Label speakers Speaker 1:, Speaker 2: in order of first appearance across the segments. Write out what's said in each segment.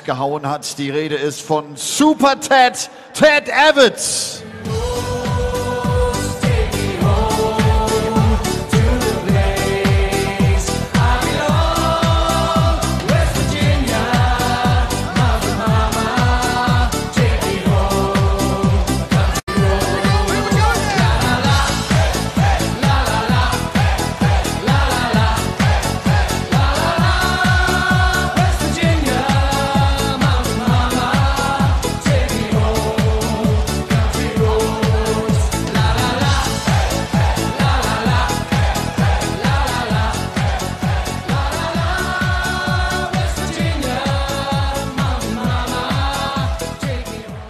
Speaker 1: gehauen hat. Die Rede ist von Super Ted, Ted Evetts.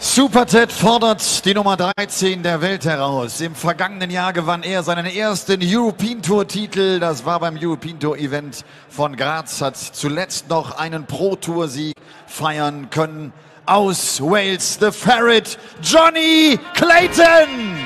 Speaker 1: Super Ted fordert die Nummer 13 der Welt heraus. Im vergangenen Jahr gewann er seinen ersten European Tour Titel. Das war beim European Tour Event von Graz. Hat zuletzt noch einen Pro Tour Sieg feiern können. Aus Wales, the Ferret, Johnny Clayton.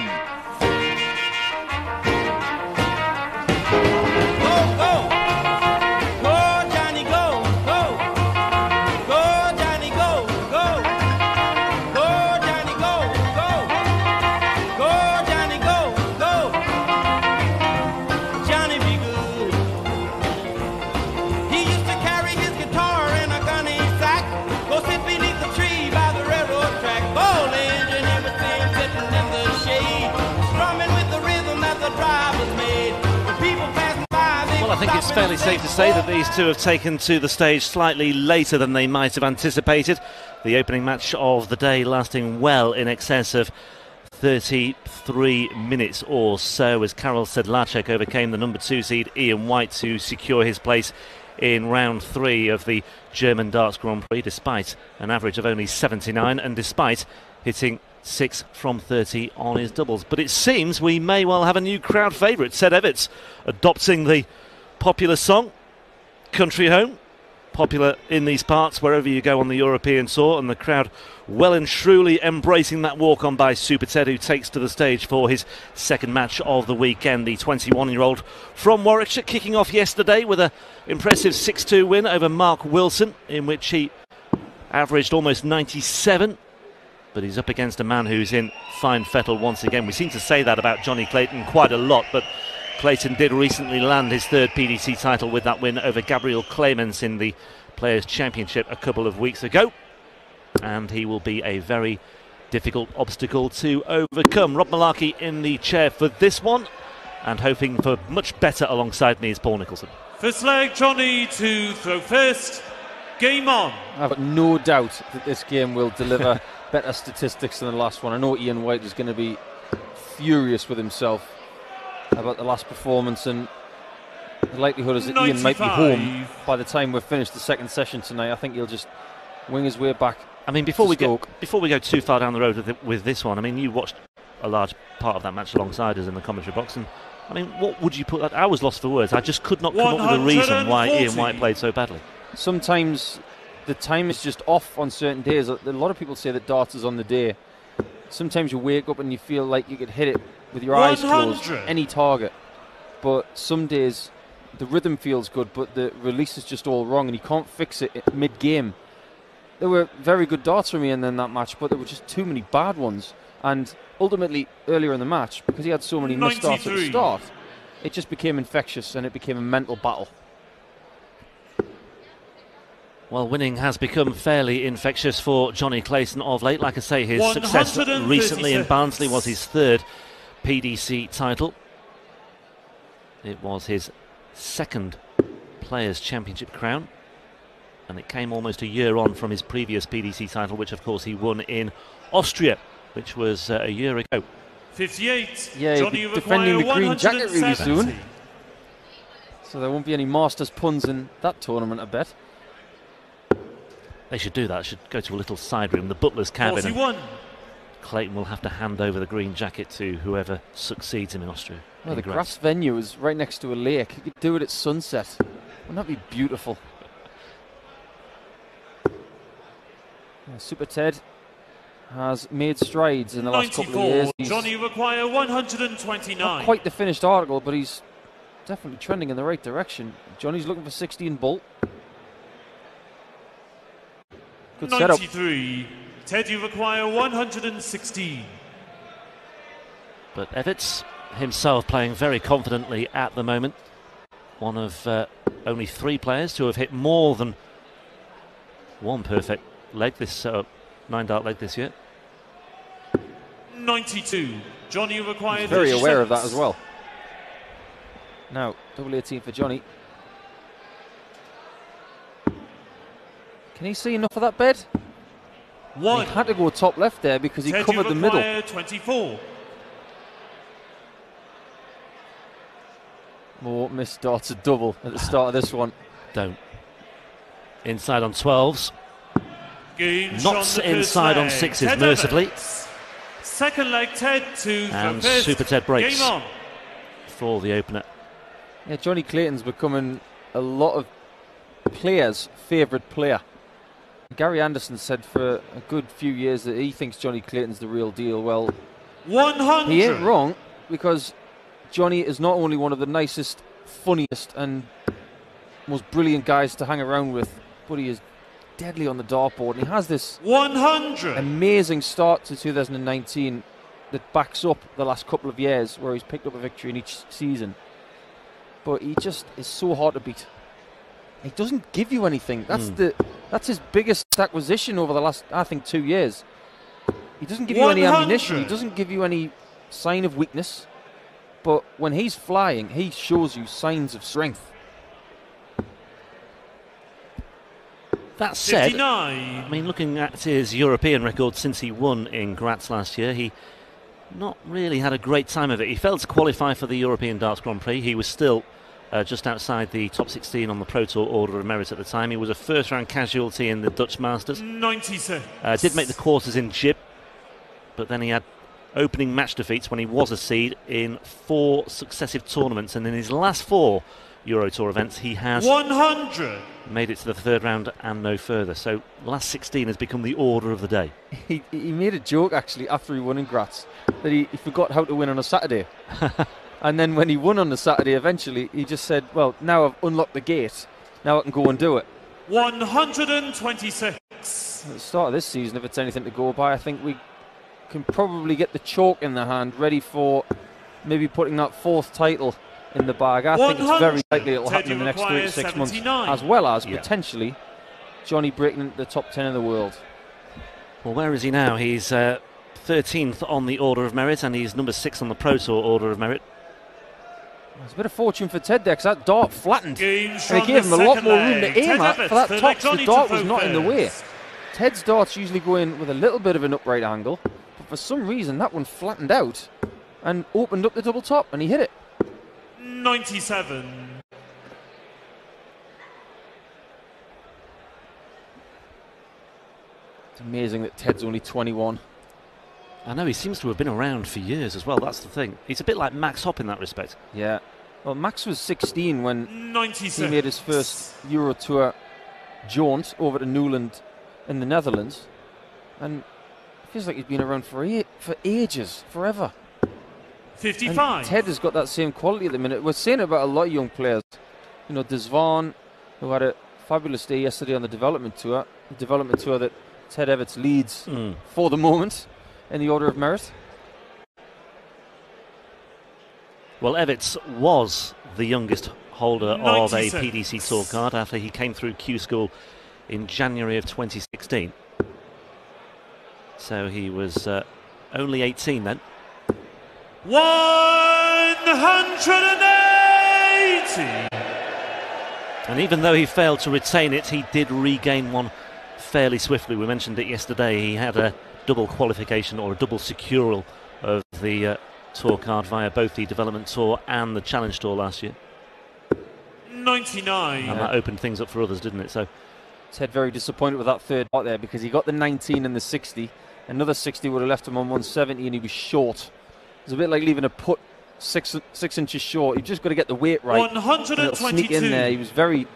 Speaker 2: I think it's fairly safe to say that these two have taken to the stage slightly later than they might have anticipated. The opening match of the day lasting well in excess of 33 minutes or so as Karel Sedlacek overcame the number 2 seed Ian White to secure his place in round 3 of the German Darts Grand Prix, despite an average of only 79 and despite hitting 6 from 30 on his doubles. But it seems we may well have a new crowd favourite, Ted Evetts, adopting the popular song, Country Home, popular in these parts wherever you go on the European tour, and the crowd well and truly embracing that walk-on by Super Ted, who takes to the stage for his second match of the weekend. The 21-year-old from Warwickshire kicking off yesterday with an impressive 6-2 win over Mark Wilson, in which he averaged almost 97, but he's up against a man who's in fine fettle once again. We seem to say that about Johnny Clayton quite a lot, but Clayton did recently land his third PDC title with that win over Gabriel Clemens in the Players' Championship a couple of weeks ago. And he will be a very difficult obstacle to overcome. Rob Malarkey in the chair for this one, and hoping for much better alongside me is Paul Nicholson.
Speaker 3: First leg, Johnny to throw first. Game on.
Speaker 4: I've got no doubt that this game will deliver better statistics than the last one. I know Ian White is going to be furious with himself about the last performance, and the likelihood is that 95. Ian might be home by the time we've finished the second session tonight. I think he'll just wing his way back.
Speaker 2: I mean, before we go too far down the road with this one, I mean, you watched a large part of that match alongside us in the commentary box, and I mean, what would you put that? I was lost for words. I just could not come up with a reason why Ian White played so badly.
Speaker 4: Sometimes the time is just off on certain days. A lot of people say that darts is on the day. Sometimes you wake up and you feel like you could hit it with your eyes closed, any target. But some days the rhythm feels good, but the release is just all wrong, and you can't fix it mid-game. There were very good darts from Ian in that match, but there were just too many bad ones. And ultimately, earlier in the match, because he had so many missed starts at the start, it just became infectious and it became a mental battle.
Speaker 2: Well, winning has become fairly infectious for Johnny Clayton of late. Like I say, his success recently in Barnsley was his third PDC title. It was his second Players' Championship crown, and it came almost a year on from his previous PDC title, which of course he won in Austria, which was a year ago.
Speaker 3: 58.
Speaker 4: Yeah, Johnny will be defending the green jacket really soon. So there won't be any Masters puns in that tournament, I bet.
Speaker 2: They should do that. Should go to a little side room, the butler's cabin.
Speaker 3: 41.
Speaker 2: Clayton will have to hand over the green jacket to whoever succeeds him in Austria.
Speaker 4: Well, the grass venue is right next to a lake. You could do it at sunset. Wouldn't that be beautiful? Yeah, Super Ted has made strides in the last couple of years.
Speaker 3: Johnny require 129.
Speaker 4: Not quite the finished article, but he's definitely trending in the right direction. Johnny's looking for 60 in Bolt. Good setup.
Speaker 3: 93. Ted, you require 116.
Speaker 2: But Evetts himself playing very confidently at the moment. One of only 3 players to have hit more than one perfect leg this 9-dart leg this year.
Speaker 3: 92. Johnny, you require
Speaker 4: He's very
Speaker 3: 36.
Speaker 4: aware of that as well. Now, double 18 for Johnny. Can he see enough of that bed?
Speaker 3: One.
Speaker 4: He had to go top left there because he
Speaker 3: Ted,
Speaker 4: covered
Speaker 3: you
Speaker 4: the middle.
Speaker 3: require 24.
Speaker 4: More missed darts, a double at the start of this one.
Speaker 2: Don't. Inside on 12s.
Speaker 3: Games
Speaker 2: Not
Speaker 3: on the
Speaker 2: inside on
Speaker 3: first leg.
Speaker 2: 6s,
Speaker 3: Ted
Speaker 2: mercifully.
Speaker 3: Evetts. Second leg, Ted to
Speaker 2: And
Speaker 3: first.
Speaker 2: Super Ted breaks
Speaker 3: Game on.
Speaker 2: for the opener.
Speaker 4: Yeah, Johnny Clayton's becoming a lot of players' favourite player. Gary Anderson said for a good few years that he thinks Johnny Clayton's the real deal. Well,
Speaker 3: 100.
Speaker 4: he ain't wrong, because Johnny is not only one of the nicest, funniest and most brilliant guys to hang around with, but he is deadly on the dartboard. And he has this
Speaker 3: 100.
Speaker 4: amazing start to 2019 that backs up the last couple of years where he's picked up a victory in each season. But he just is so hard to beat. He doesn't give you anything. That's his biggest acquisition over the last, I think, 2 years. He doesn't give you any
Speaker 3: 100.
Speaker 4: ammunition. He doesn't give you any sign of weakness. But when he's flying, he shows you signs of strength.
Speaker 2: That said,
Speaker 3: 59.
Speaker 2: I mean, looking at his European record since he won in Graz last year, he not really had a great time of it. He failed to qualify for the European Darts Grand Prix. He was still just outside the top 16 on the Pro Tour Order of Merit at the time. He was a first-round casualty in the Dutch Masters.
Speaker 3: 96.
Speaker 2: Did make the quarters in Jib, but then he had opening match defeats when he was a seed in 4 successive tournaments, and in his last 4 Euro Tour events he has
Speaker 3: 100.
Speaker 2: made it to the 3rd round and no further. So the last 16 has become the order of the day.
Speaker 4: He made a joke, actually, after he won in Graz, that he forgot how to win on a Saturday. And then when he won on the Saturday, eventually, he just said, well, now I've unlocked the gate, now I can go and do it.
Speaker 3: 126.
Speaker 4: At the start of this season, if it's anything to go by, I think we can probably get the chalk in the hand, ready for maybe putting that 4th title in the bag. I think it's very likely it'll happen in the next 3 to 6 months, as well as potentially Johnny breaking into the top 10 in the world.
Speaker 2: Well, where is he now? He's 13th on the Order of Merit, and he's number 6 on the Pro Tour Order of Merit.
Speaker 4: It's a bit of fortune for Ted there, because that dart flattened. And
Speaker 3: It
Speaker 4: it gave him a lot more room to aim at for that top. The dart was not in the way. Ted's darts usually go in with a little bit of an upright angle, but for some reason that one flattened out and opened up the double top, and he hit it.
Speaker 3: 97.
Speaker 4: It's amazing that Ted's only 21.
Speaker 2: I know, he seems to have been around for years as well, that's the thing. He's a bit like Max Hopp in that respect.
Speaker 4: Yeah. Well, Max was 16 when
Speaker 3: 96.
Speaker 4: he made his first Euro Tour jaunt over to Newland in the Netherlands. And it feels like he's been around for ages, forever.
Speaker 3: 55.
Speaker 4: And Ted has got that same quality at the minute. We're saying it about a lot of young players. You know, Desvan, who had a fabulous day yesterday on the development tour that Ted Evetts leads for the moment in the Order of Merit.
Speaker 2: Well, Evetts was the youngest holder
Speaker 3: 96.
Speaker 2: of a PDC Tour card after he came through Q School in January of 2016. So he was only 18 then.
Speaker 3: 180.
Speaker 2: And even though he failed to retain it, he did regain one fairly swiftly. We mentioned it yesterday. He had a double qualification or a double secural of the tour card via both the Development Tour and the Challenge Tour last year.
Speaker 3: 99.
Speaker 2: And that opened things up for others, didn't it? So
Speaker 4: Ted very disappointed with that 3rd part there, because he got the 19 and the 60. Another 60 would have left him on 170, and he was short. It's a bit like leaving a putt 6 inches short. You've just got to get the weight right.
Speaker 3: 122.
Speaker 4: Sneak in there. He was very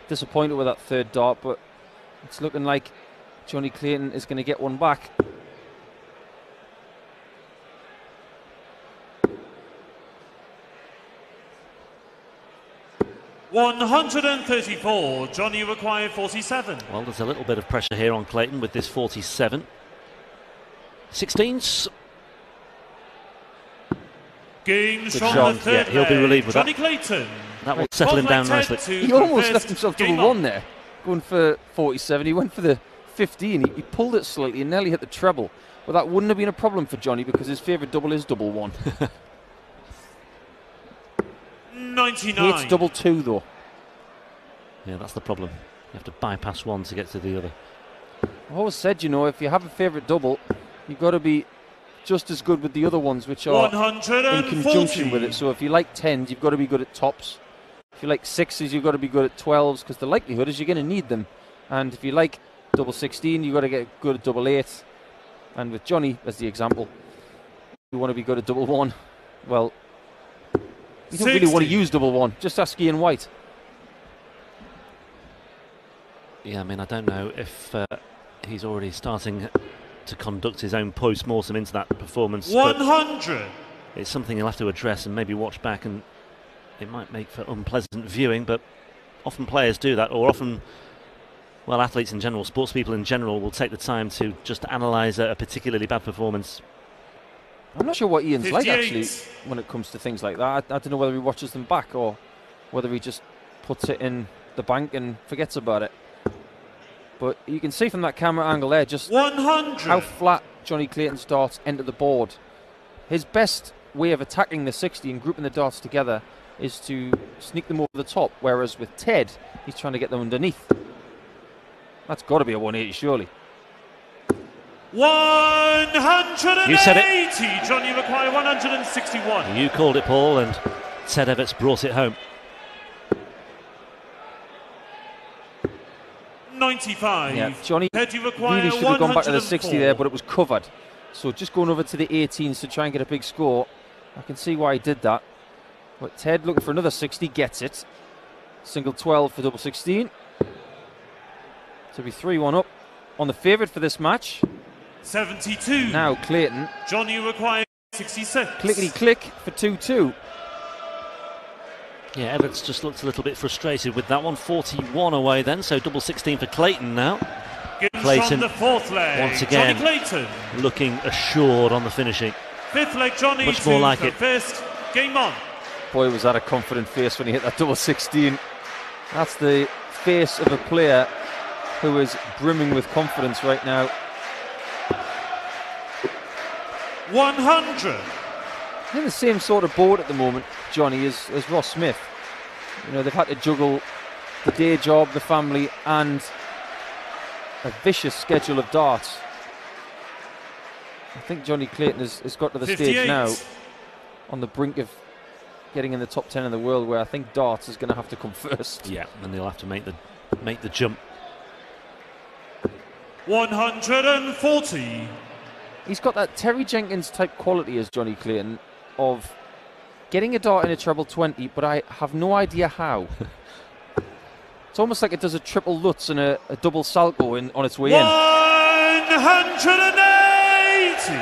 Speaker 4: disappointed with that 3rd dart, but it's looking like Johnny Clayton is going to get one back.
Speaker 3: 134. Johnny required 47.
Speaker 2: Well, there's a little bit of pressure here on Clayton with this 47. 16s.
Speaker 3: Games
Speaker 2: Good
Speaker 3: from
Speaker 2: shot.
Speaker 3: the third
Speaker 2: Yeah, he'll be relieved with
Speaker 3: Johnny
Speaker 2: that.
Speaker 3: Clayton.
Speaker 2: That will settle him down nicely.
Speaker 4: He almost left himself double one there, going for 47. He went for the 15. He pulled it slightly and nearly hit the treble. But that wouldn't have been a problem for Johnny because his favourite double is double one.
Speaker 3: 99.
Speaker 4: It's double two though.
Speaker 2: Yeah, that's the problem. You have to bypass one to get to the other.
Speaker 4: I've always said, you know, if you have a favourite double, you've got to be just as good with the other ones, which are in conjunction with it. So if you like 10s, you've got to be good at tops. If you like 6s, you've got to be good at 12s, because the likelihood is you're going to need them. And if you like double 16, you've got to get good at double 8. And with Johnny, as the example, you want to be good at double one. Well, you don't really want to use double one. Just ask Ian White.
Speaker 2: Yeah, I mean, I don't know if he's already starting to conduct his own post-mortem into that performance.
Speaker 3: 100.
Speaker 2: It's something he'll have to address and maybe watch back, and it might make for unpleasant viewing, but often players do that, or often, well, athletes in general, sports people in general, will take the time to just analyse a particularly bad performance.
Speaker 4: I'm not sure what Ian's
Speaker 3: 58.
Speaker 4: like, actually, when it comes to things like that. I don't know whether he watches them back or whether he just puts it in the bank and forgets about it. But you can see from that camera angle there just
Speaker 3: 100.
Speaker 4: how flat Johnny Clayton's darts enter the board. His best way of attacking the 60 and grouping the darts together is to sneak them over the top, whereas with Ted, he's trying to get them underneath. That's got to be a 180, surely.
Speaker 3: 180.
Speaker 2: You said it.
Speaker 3: Johnny required 161.
Speaker 2: You called it, Paul, and Ted Evetts brought it home.
Speaker 3: 95.
Speaker 4: Yeah, Johnny really
Speaker 3: require
Speaker 4: should have gone back to the
Speaker 3: 104.
Speaker 4: 60 there, but it was covered. So just going over to the 18s to try and get a big score. I can see why he did that. But Ted looking for another 60, gets it. Single 12 for double 16. To be 3-1 up on the favourite for this match.
Speaker 3: 72.
Speaker 4: Now Clayton.
Speaker 3: Johnny required 66.
Speaker 4: Clickety click for 2-2.
Speaker 2: Yeah, Evetts just looked a little bit frustrated with that one. 41 away then, so double 16 for Clayton now. Clayton,
Speaker 3: the fourth leg.
Speaker 2: once again,
Speaker 3: Clayton.
Speaker 2: looking assured on the finishing.
Speaker 3: Fifth leg, Johnny.
Speaker 2: Much more like it.
Speaker 3: First, game on.
Speaker 4: Boy, was that a confident face when he hit that double 16. That's the face of a player who is brimming with confidence right now.
Speaker 3: 100.
Speaker 4: In the same sort of boat at the moment, Johnny, as Ross Smith. You know, they've had to juggle the day job, the family, and a vicious schedule of darts. I think Johnny Clayton has got to the
Speaker 3: 58.
Speaker 4: stage now on the brink of getting in the top 10 in the world, where I think darts is going to have to come first.
Speaker 2: Yeah, and they'll have to make the jump.
Speaker 3: 140.
Speaker 4: He's got that Terry Jenkins type quality as Johnny Clayton, of getting a dart in a treble 20, but I have no idea how. It's almost like it does a triple Lutz and a double Salco on its way in.
Speaker 3: 180.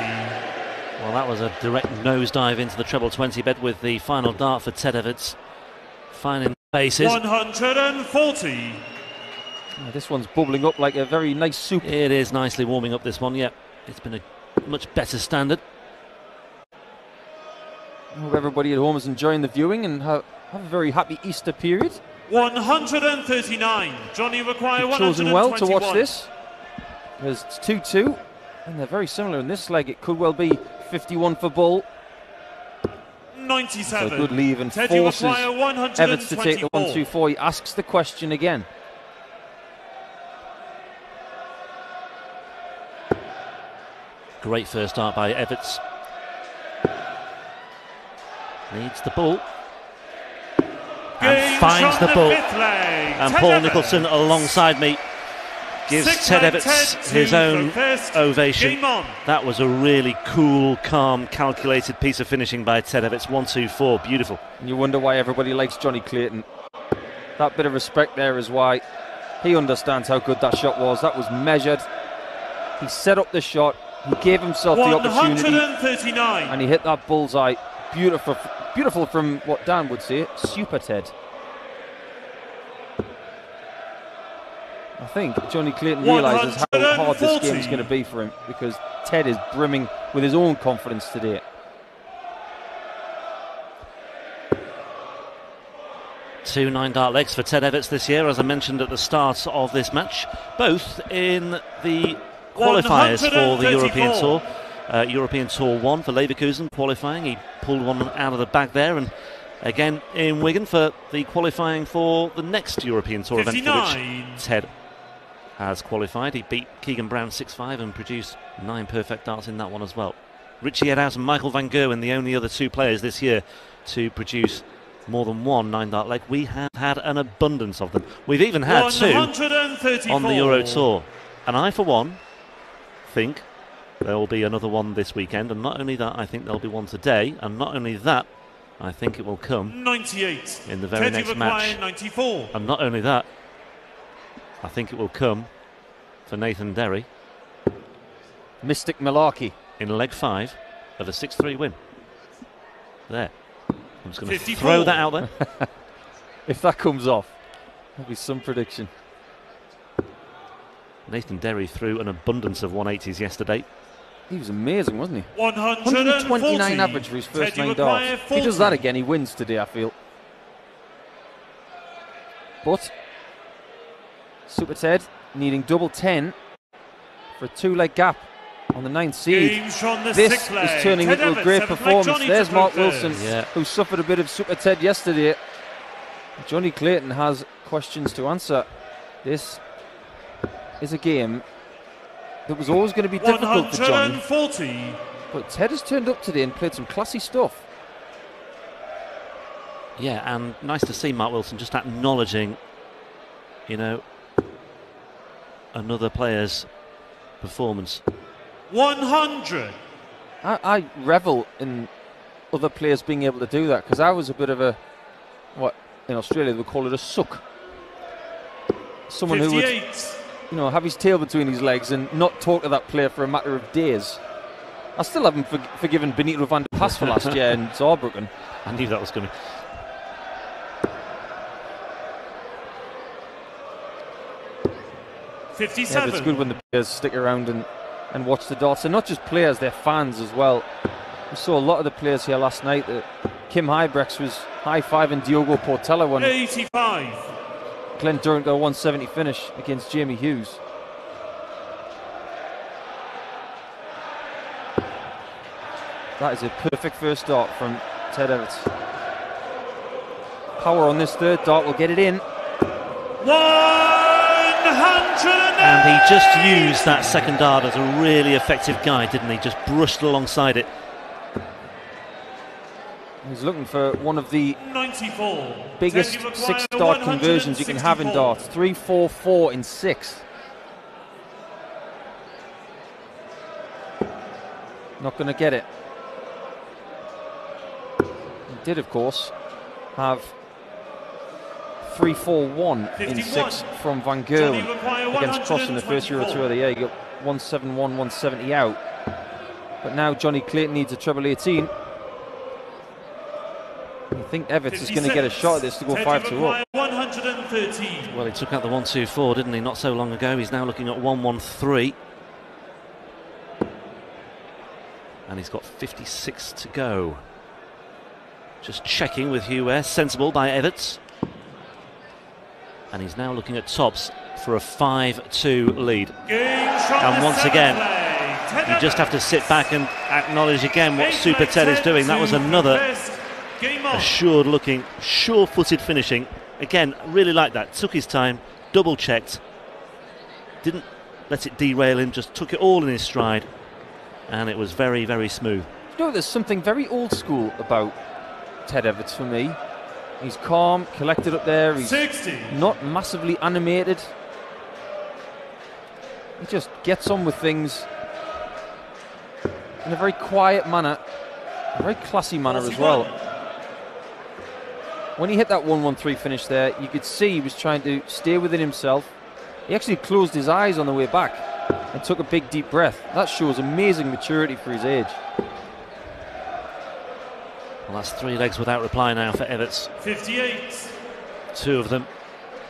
Speaker 2: Well, that was a direct nosedive into the treble 20 bed with the final dart for Ted Evetts. Finding bases.
Speaker 3: 140.
Speaker 4: Oh, this one's bubbling up like a very nice soup.
Speaker 2: It is nicely warming up, this one, yeah. It's been a much better standard.
Speaker 4: I hope everybody at home is enjoying the viewing and have a very happy Easter period.
Speaker 3: 139. Johnny require 121.
Speaker 4: Chosen well to watch this. It's 2-2, and they're very similar in this leg. It could well be 51 for Bull.
Speaker 3: 97.
Speaker 4: So a good leave and
Speaker 3: Teddy
Speaker 4: forces
Speaker 3: require
Speaker 4: Evetts to take the
Speaker 3: 124.
Speaker 4: 1-2-4. He asks the question again.
Speaker 2: Great first start by Evetts. Needs the ball. And finds the ball. And Paul Nicholson alongside me gives Ted Evetts his own ovation. That was a really cool, calm, calculated piece of finishing by Ted Evetts. 1-2-4, beautiful.
Speaker 4: And you wonder why everybody likes Johnny Clayton. That bit of respect there is why he understands how good that shot was. That was measured. He set up the shot. He gave himself the opportunity.
Speaker 3: 139.
Speaker 4: And he hit that bullseye. Beautiful, beautiful from what Dan would say, super Ted. think Johnny Clayton realises how hard this game is going to be for him, because Ted is brimming with his own confidence today.
Speaker 2: Two 9-dart legs for Ted Evetts this year, as I mentioned at the start of this match, both in the qualifiers for the European Tour. European Tour 1 for Leverkusen qualifying. He pulled one out of the bag there, and again in Wigan for the qualifying for the next European Tour 59. Event for which Ted has qualified. He beat Keegan Brown 6-5 and produced 9 perfect darts in that one as well. Richie Eddhouse and Michael van Gerwen, the only other 2 players this year to produce more than one 9-dart leg. We have had an abundance of them. We've even had 2 on the Euro Tour. And I, for one, think there will be another one this weekend. And not only that, I think there'll be one today. And not only that, I think it will come
Speaker 3: 98
Speaker 2: in the very next match.
Speaker 3: 94.
Speaker 2: And not only that, I think it will come for Nathan Derry.
Speaker 4: Mystic Malarkey.
Speaker 2: In leg 5 of a 6-3 win. There. I'm just going to throw that out there.
Speaker 4: If that comes off, that'll be some prediction.
Speaker 2: Nathan Derry threw an abundance of 180s yesterday.
Speaker 4: He was amazing, wasn't he?
Speaker 3: 129
Speaker 4: 129 average for his first 9 darts. If he does that again, he wins today, I feel. But Super Ted needing double 10 for a 2-leg gap on the 9th seed. This is turning into a great performance. There's Mark Wilson, who suffered a bit of Super Ted yesterday. Johnny Clayton has questions to answer. This is a game that was always going to be difficult for Johnny. But Ted has turned up today and played some classy stuff.
Speaker 2: Yeah, and nice to see Mark Wilson just acknowledging, you know, another player's performance.
Speaker 3: 100.
Speaker 4: I revel in other players being able to do that, because I was a bit of a, what in Australia they would call it a suck. Someone 58. Who would, you know, have his tail between his legs and not talk to that player for a matter of days. I still haven't forgiven Benito van der Pas for last year in Saarbrücken.
Speaker 2: I knew that was coming.
Speaker 4: Yeah, but it's good when the players stick around and watch the darts. And not just players, they're fans as well. We saw a lot of the players here last night. Kim Huybrechts was high-fiving Diogo Portela when
Speaker 3: 85.
Speaker 4: Glenn Durrant got a 170 finish against Jamie Hughes. That is a perfect first dart from Ted Evetts. Power on this third dart will get it in.
Speaker 3: 100.
Speaker 2: And he just used that second dart as a really effective guide, didn't he? Just brushed alongside it.
Speaker 4: He's looking for one of the
Speaker 3: 94.
Speaker 4: Biggest 6-dart conversions you can have in darts. 3-4-4 in 6. Not going to get it. He did, of course, have 3-4-1 in 6 from Van Gerwen against Cross in the first Euro Tour of the year. He got 171, 170 out. But now Johnny Clayton needs a treble 18. I think Evetts is going to get a shot at this to go 5-2 up.
Speaker 3: 113.
Speaker 2: Well, he took out the 1-2-4, didn't he? Not so long ago. He's now looking at 1-1-3. And he's got 56 to go. Just checking with Hugh Ware. Sensible by Evetts. And he's now looking at tops for a 5-2 lead. And once again, you just have to sit back and acknowledge again what Super Ted is doing. That was another assured-looking, sure-footed finishing. Again, really like that. Took his time, double-checked, didn't let it derail him, just took it all in his stride, and it was very, very smooth.
Speaker 4: You know, there's something very old-school about Ted Evetts for me. He's calm, collected up there. He's
Speaker 3: 60. Not
Speaker 4: massively animated. He just gets on with things in a very quiet manner, a very classy manner as well. When he hit that 1-1-3 finish there, you could see he was trying to stay within himself. He actually closed his eyes on the way back and took a big deep breath. That shows amazing maturity for his age.
Speaker 2: Well, that's 3 legs without reply now for Evetts.
Speaker 3: 58.
Speaker 2: 2 of them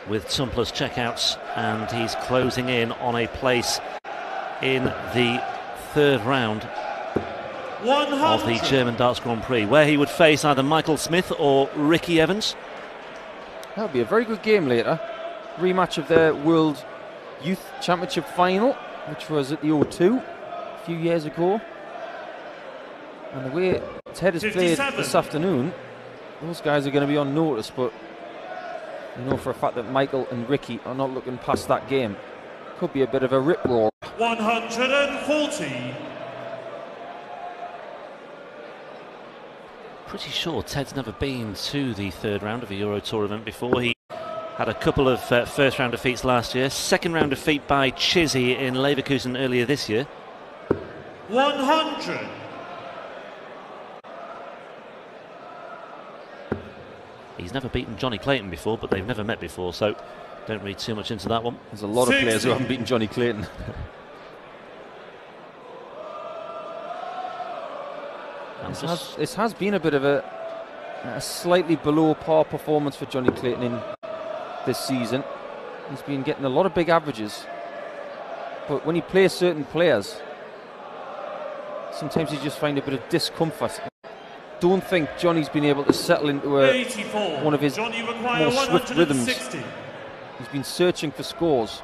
Speaker 2: with ton plus checkouts, and he's closing in on a place in the third round of the German Darts Grand Prix, where he would face either Michael Smith or Ricky Evetts.
Speaker 4: That would be a very good game later. Rematch of their World Youth Championship final, which was at the O2 a few years ago. And the way Ted has played this afternoon, those guys are going to be on notice, but you know for a fact that Michael and Ricky are not looking past that game. Could be a bit of a rip roar.
Speaker 3: 140.
Speaker 2: Pretty sure Ted's never been to the third round of a Euro Tour event before. He had a couple of first round defeats last year. Second round defeat by Chizzy in Leverkusen earlier this year.
Speaker 3: 100.
Speaker 2: He's never beaten Johnny Clayton before, but they've never met before, so don't read too much into that one.
Speaker 4: There's a lot of players who haven't beaten Johnny Clayton. This has been a bit of a slightly below par performance for Johnny Clayton in this season. He's been getting a lot of big averages, but when he plays certain players, sometimes you just find a bit of discomfort. Don't think Johnny's been able to settle into one of his more swift rhythms. He's been searching for scores.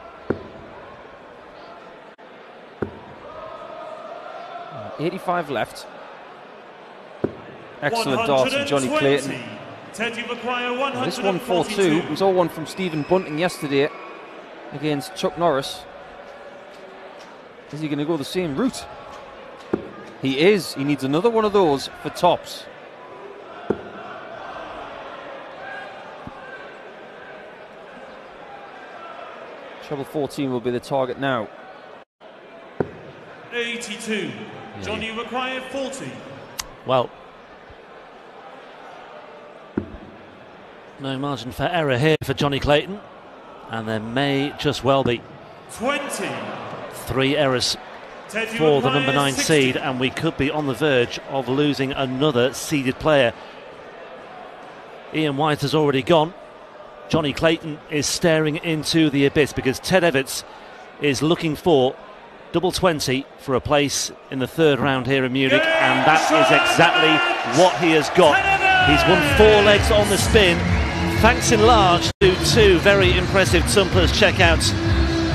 Speaker 4: 85 left. Excellent darts from Johnny Clayton. This 1-4-2 was all one from Stephen Bunting yesterday against Chuck Norris. Is he going to go the same route? He is. He needs another one of those for tops. Treble 14 will be the target now.
Speaker 3: 82. Johnny required 40.
Speaker 2: Well, no margin for error here for Johnny Clayton, and there may just well be
Speaker 3: 20.
Speaker 2: 3 errors for the number 9 seed, and we could be on the verge of losing another seeded player. Ian White has already gone. Johnny Clayton is staring into the abyss because Ted Evetts is looking for double 20 for a place in the third round here in Munich, and that is exactly what he has got. He's won 4 legs on the spin, thanks in large to 2 very impressive ton plus checkouts,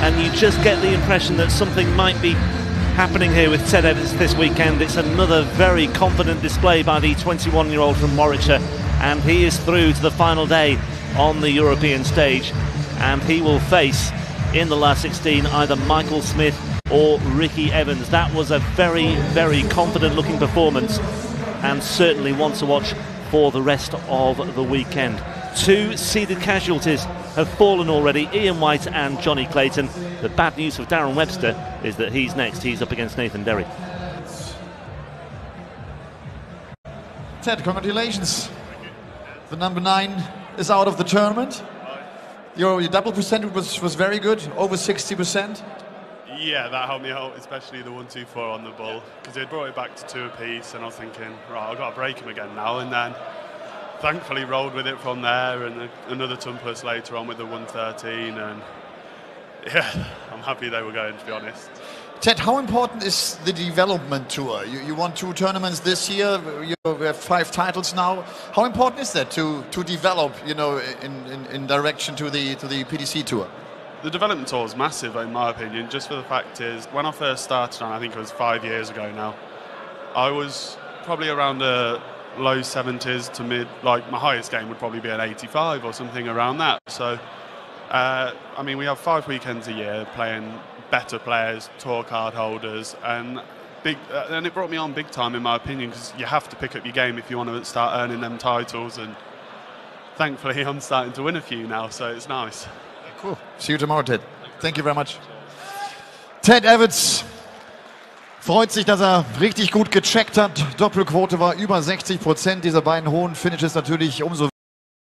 Speaker 2: and you just get the impression that something might be happening here with Ted Evetts this weekend. It's another very confident display by the 21-year-old from Warwickshire, and he is through to the final day on the European stage, and he will face in the last 16 either Michael Smith or Ricky Evetts. That was a very, very confident looking performance, and certainly one to watch for the rest of the weekend. 2 seeded casualties have fallen already, Ian White and Johnny Clayton. The bad news for Darren Webster is that he's next. He's up against Nathan Derry.
Speaker 1: Ted, congratulations. The number 9 is out of the tournament. Your double percentage was very good, over 60%.
Speaker 5: Yeah, that helped me out, especially the 1-2-4 on the ball, because they brought it back to 2 apiece, and I was thinking, right, I've got to break him again now, and then thankfully rolled with it from there, and another ton plus later on with the 113, and yeah, I'm happy they were going, to be honest.
Speaker 1: Ted, how important is the development tour? You won 2 tournaments this year. You have 5 titles now. How important is that to develop, you know, in direction to the PDC tour?
Speaker 5: The development tour is massive, in my opinion. Just for the fact is, when I first started on, I think it was 5 years ago now, I was probably around the low 70s to mid. Like my highest game would probably be an 85 or something around that. So, I mean, we have 5 weekends a year playing better players, tour card holders, and it brought me on big time in my opinion, because you have to pick up your game if you want to start earning them titles, and thankfully I'm starting to win a few now, so it's nice.
Speaker 1: Cool. See you tomorrow, Ted. Thank you very much. Ted Evetts freut sich, dass richtig gut gecheckt hat. Doppelquote war über 60%. Diese beiden hohen Finishes natürlich umso